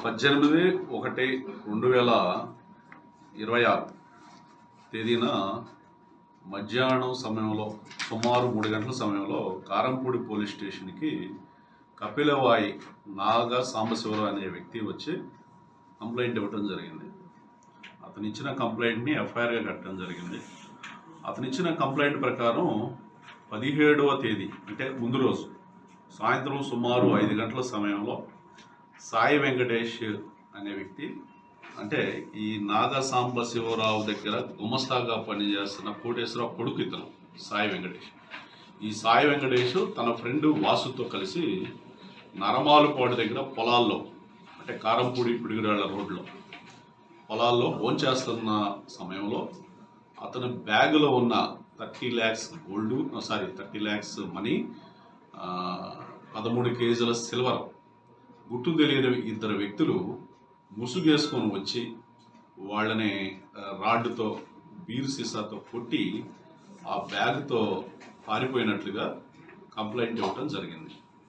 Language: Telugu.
18/1/2026 తేదీన మధ్యాహ్నం సమయంలో సుమారు 3 గంటల సమయంలో కారంపూడి పోలీస్ స్టేషన్కి కపిలవాయి నాగా సాంబశివరావు అనే వ్యక్తి వచ్చి కంప్లైంట్ ఇవ్వడం జరిగింది. అతను ఇచ్చిన కంప్లైంట్ని ఎఫ్ఐఆర్గా కట్టడం జరిగింది. అతను ఇచ్చిన కంప్లైంట్ ప్రకారం 17వ తేదీ అంటే ముందు రోజు సాయంత్రం సుమారు 5 గంటల సమయంలో సాయి వెంకటేష్ అనే వ్యక్తి, అంటే ఈ నాగా సాంబశివరావు దగ్గర గుమస్తాగా పనిచేస్తున్న కోటేశ్వరరావు కొడుకు ఇతను సాయి వెంకటేష్. ఈ సాయి వెంకటేష్ తన ఫ్రెండ్ వాసుతో కలిసి నరమాలుపాడు దగ్గర పొలాల్లో, అంటే కారంపూడి పిడుగురాళ్ల రోడ్లో పొలాల్లో భోంచేస్తున్న సమయంలో అతని బ్యాగులో ఉన్న 30 lakhs మనీ, 13 కేజీల సిల్వర్ గుర్తు తెలియని 2 వ్యక్తులు ముసుగేసుకొని వచ్చి వాళ్ళని రాడ్డుతో బీరు సీసాతో కొట్టి ఆ బ్యాగ్తో పారిపోయినట్లుగా కంప్లైంట్ ఇవ్వటం జరిగింది.